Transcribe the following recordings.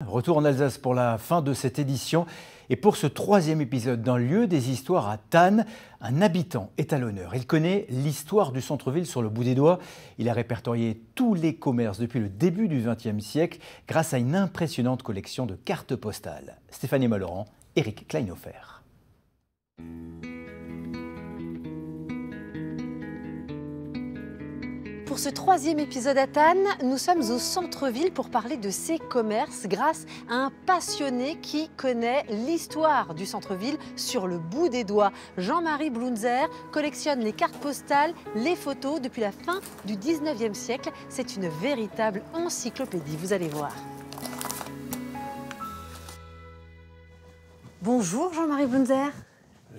Retour en Alsace pour la fin de cette édition. Et pour ce troisième épisode d'un lieu des histoires à Thann, un habitant est à l'honneur. Il connaît l'histoire du centre-ville sur le bout des doigts. Il a répertorié tous les commerces depuis le début du XXe siècle grâce à une impressionnante collection de cartes postales. Stéphanie Malorand, Eric Kleinhofer. Pour ce troisième épisode à Thann, nous sommes au centre-ville pour parler de ces commerces grâce à un passionné qui connaît l'histoire du centre-ville sur le bout des doigts. Jean-Marie Blunzer collectionne les cartes postales, les photos depuis la fin du 19e siècle. C'est une véritable encyclopédie, vous allez voir. Bonjour Jean-Marie Blunzer.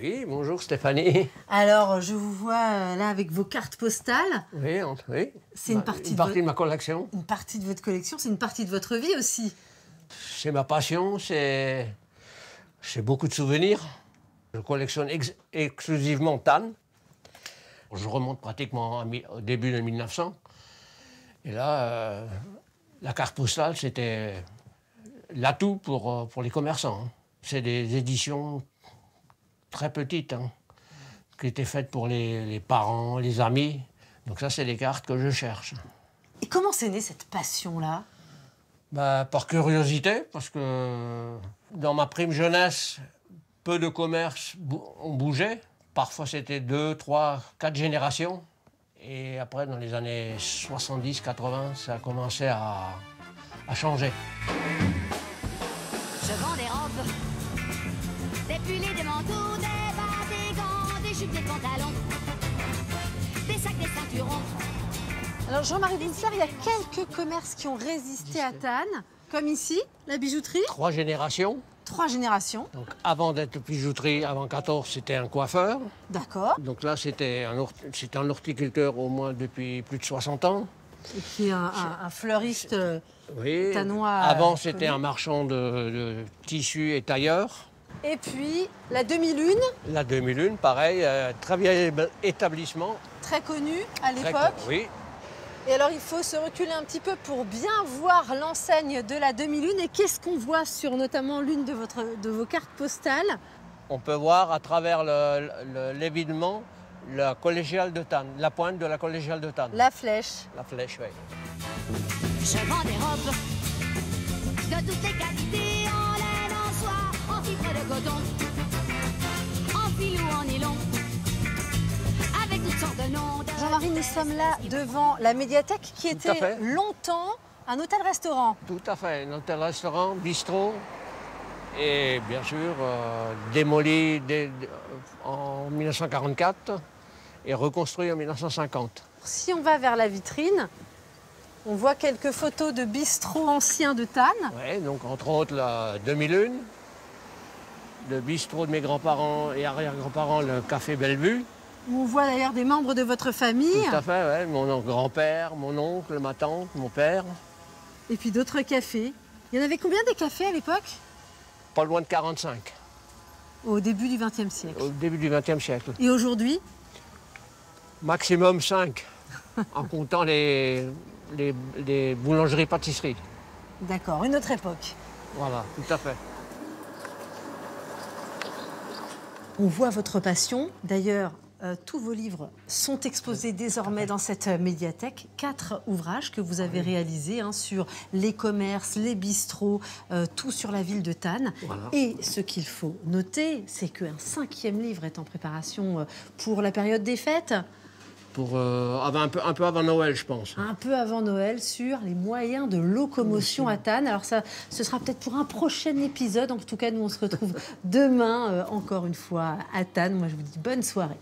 Oui, bonjour Stéphanie. Alors, je vous vois là avec vos cartes postales. Oui, oui. C'est une partie de ma collection. Une partie de votre collection, c'est une partie de votre vie aussi. C'est ma passion, c'est beaucoup de souvenirs. Je collectionne exclusivement Thann. Je remonte pratiquement au début de 1900. Et là, la carte postale, c'était l'atout pour les commerçants. C'est des éditions très petites, qui étaient faites pour les parents, les amis. Donc ça, c'est les cartes que je cherche. Et comment c'est né cette passion-là? Par curiosité, parce que dans ma prime jeunesse, peu de commerces ont bougé. Parfois, c'était 2, 3, 4 générations. Et après, dans les années 70, 80, ça a commencé à changer. Je vends des robes, des pulls, des manteaux, des bas, des gants, des jupes, des pantalons, des sacs, des ceinturons. Alors Jean-Marie Blunzer, il y a quelques commerces qui ont résisté à Thann, comme ici, la bijouterie. 3 générations. 3 générations. Donc avant d'être bijouterie, avant 14, c'était un coiffeur. D'accord. Donc là, c'était un horticulteur au moins depuis plus de 60 ans. Et qui est un fleuriste thannois. Avant, c'était un marchand de tissus et tailleurs. Et puis, la demi-lune. La demi-lune, pareil, très vieil établissement. Très connu à l'époque. Oui. Et alors, il faut se reculer un petit peu pour bien voir l'enseigne de la demi-lune. Et qu'est-ce qu'on voit sur notamment l'une de vos cartes postales? On peut voir à travers l'évidement la collégiale de Thann, la pointe de la collégiale de Thann. La flèche. La flèche, oui. Je vends des robes de toutes les qualités, en laine, en soie, en fibre de coton, en fil ou en nylon, avec toutes sortes de noms. Jean-Marie, nous sommes là devant la médiathèque qui était longtemps un hôtel-restaurant. Tout à fait, un hôtel-restaurant, bistrot, et bien sûr démoli en 1944 et reconstruit en 1950. Si on va vers la vitrine, on voit quelques photos de bistrots anciens de Thann. Oui, donc entre autres la demi-lune, le bistrot de mes grands-parents et arrière-grands-parents, le café Bellevue. On voit d'ailleurs des membres de votre famille. Tout à fait, oui. Mon grand-père, mon oncle, ma tante, mon père. Et puis d'autres cafés. Il y en avait combien des cafés à l'époque? Pas loin de 45. Au début du XXe siècle. Au début du XXe siècle. Et aujourd'hui? Maximum 5, en comptant les boulangeries-pâtisseries. D'accord, une autre époque. Voilà, tout à fait. On voit votre passion. D'ailleurs, tous vos livres sont exposés désormais dans cette médiathèque. 4 ouvrages que vous avez réalisés sur les commerces, les bistrots, tout sur la ville de Thann. Voilà. Et ce qu'il faut noter, c'est qu'un 5e livre est en préparation pour la période des fêtes. Un peu avant Noël, je pense. Un peu avant Noël, sur les moyens de locomotion à Thann. Alors ça, ce sera peut-être pour un prochain épisode. En tout cas, nous, on se retrouve demain, encore une fois, à Thann. Moi, je vous dis bonne soirée.